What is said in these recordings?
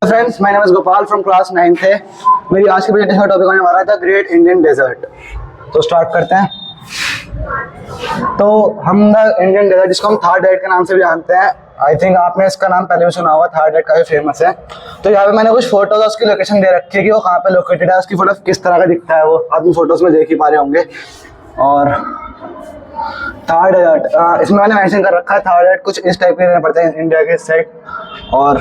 Friends, my name is Gopal from class 9th है। मेरी आज की प्रेजेंटेशन का टॉपिक होने वाला था ग्रेट इंडियन डेजर्ट। तो स्टार्ट करते हैं। तो हम द इंडियन डेजर्ट, जिसको हम थार डेजर्ट के नाम से भी जानते हैं, आई थिंक आपने इसका नाम पहले भी सुना होगा। थार डेजर्ट काफी फेमस है। तो यहाँ पे मैंने कुछ फोटोज और उसकी लोकेशन दे रखी है कि वो कहाँ पे लोकेटेड है, उसकी फोटो किस तरह का दिखता है, वो आप फोटोज में देख ही पा रहे होंगे। और थार डेजर्ट इसमें मैंने मेंशन कर रखा है। थार डेजर्ट कुछ इस टाइप के रहने पड़ते हैं इंडिया के साइड। और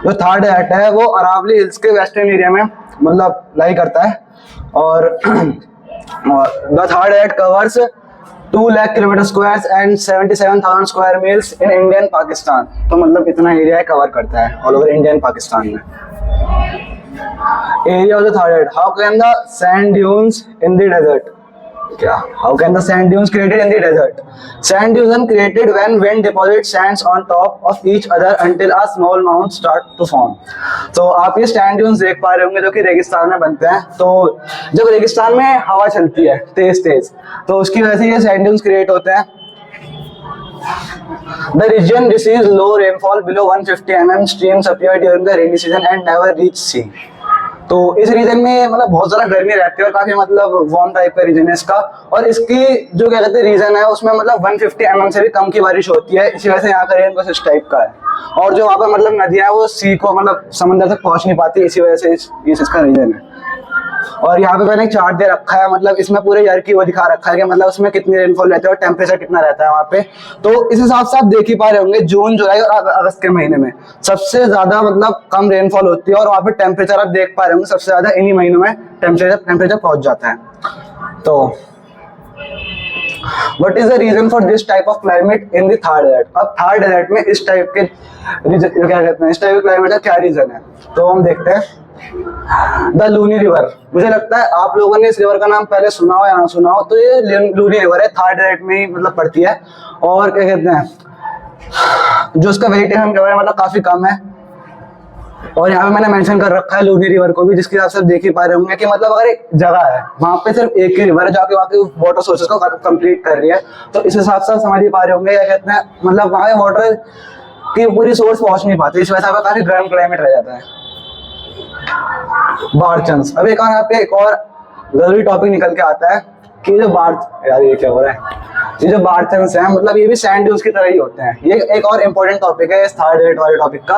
जो थार डेजर्ट है वो अरावली हिल्स के वेस्टर्न एरिया में मतलब लाई करता है। और the Thar desert covers 2 lakh kilometre square and 77,000 square miles in Indian Pakistan. तो मतलब इतना एरिया कवर करता है ऑल ओवर इंडियन पाकिस्तान में। Area of the Thar desert, how can the sand dunes in the desert, क्या how can the sand dunes created in the desert? Sand dunes are created when wind deposits sands on top of each other until a small mound start to form. तो आप ये sand dunes देख पा रहे होंगे जो कि रेगिस्तान में बनते हैं। तो जब रेगिस्तान में हवा चलती है तेज तेज, तो उसकी वजह से ये sand dunes क्रिएट होते हैं। The region receives low rainfall below 150 mm. Streams appear during the rainy season and never reach sea. तो इस रीजन में मतलब बहुत ज्यादा गर्मी रहती है और काफी मतलब वार्म टाइप का रीजन है इसका। और इसकी जो क्या कहते हैं रीजन है, उसमें मतलब 150 mm से भी कम की बारिश होती है। इसी वजह से यहाँ का रेन बस इस टाइप का है। और जो वहाँ पर मतलब नदियाँ वो सी को मतलब समंदर तक पहुँच नहीं पाती, इसी वजह से इसका रीजन है। और यहाँ पे मैंने एक चार्ट दे रखा है, मतलब इसमें पूरे ईयर की वो दिखा रखा है कि मतलब उसमें कितनी रेनफॉल रहती है और टेम्परेचर कितना रहता है वहाँ पे। तो इस हिसाब से आप देख ही पा रहे होंगे जून, जुलाई और अगस्त के महीने में सबसे ज्यादा मतलब कम रेनफॉल होती है। और वहाँ पे टेम्परेचर आप देख पा रहे होंगे सबसे ज्यादा इन्हीं महीनों में टेम्परेचर पहुंच जाता है। तो What is the reason for this type of climate in the Thar Desert? अब थार डेजर्ट में इस टाइप के क्या कहते हैं, इस टाइप के क्लाइमेट का क्या रीजन है, तो हम देखते हैं। द लूनी रिवर, मुझे लगता है आप लोगों ने इस रिवर का नाम पहले सुना हो या ना सुना हो। तो ये लूनी रिवर है, थार डेजर्ट में ही मतलब पड़ती है। और क्या कहते हैं, जो उसका वेजिटेशन कवर है मतलब काफी कम है। और यहाँ पे मैंने मेंशन कर रखा है लूनी रिवर को भी, जिसके हिसाब से देख ही पा रहे होंगे कि मतलब अगर एक जगह है वहां पे सिर्फ एक ही रिवर है जाके वहाँ के वाटर सोर्सेज को कंप्लीट कर रही है। तो इस हिसाब से समझ ही पा रहे होंगे क्या कहते हैं, मतलब वहाँ के वाटर की पूरी सोर्स पहुंच नहीं पाती, इस वजह से काफी गर्म क्लाइमेट रह जाता है। बारचंस, अब एक और जरूरी टॉपिक निकल के आता है कि जो यार ये क्या हो रहा है, ये जो बारचंस हैं मतलब ये भी सैंड ड्यून्स की तरह ही होते हैं। ये एक और इम्पोर्टेंट टॉपिक है इस थार डेजर्ट वाले टॉपिक का।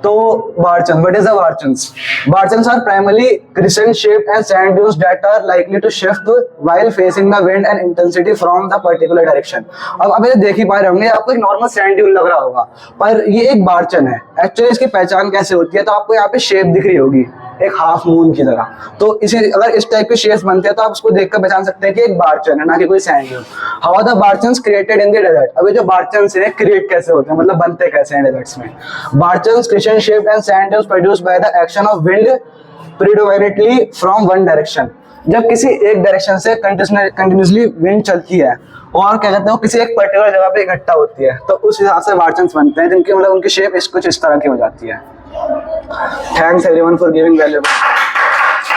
तो barchans, what is the barchans? Barchans are primarily crescent shaped and sand dunes that are likely to shift while facing the wind and intensity from the particular direction. अब आप ये देख ही पा रहे होंगे, आपको एक नॉर्मल सैंड ड्यून लग रहा होगा, पर ये एक बारचन है। एक्चुअली इसकी पहचान कैसे होती है, तो आपको यहाँ पे शेप दिख रही होगी एक हाफ मून की तरह। तो इसी अगर इस टाइप के शेप्स बनते हैं तो आप उसको देखकर पहचान सकते हैं कि एक बारचन है, ना कि कोई sand dune. How are the barchans created in the desert? अब ये जो बारचन्स हैं क्रिएट कैसे होते हैं, मतलब बनते कैसे हैं डेजर्ट्स में? Barchans crescent shaped and sand dunes produced by the action of wind predominantly from one direction. जब किसी एक डायरेक्शन से कंटिन्यूसली विंड चलती है और क्या कहते हैं वो किसी एक पर्टिकुलर जगह पे इकट्ठा होती है, तो उस हिसाब से बारचन्स बनते हैं, जिनकी मतलब उनकी शेप कुछ इस तरह की हो जाती है। Thanks everyone for giving valuable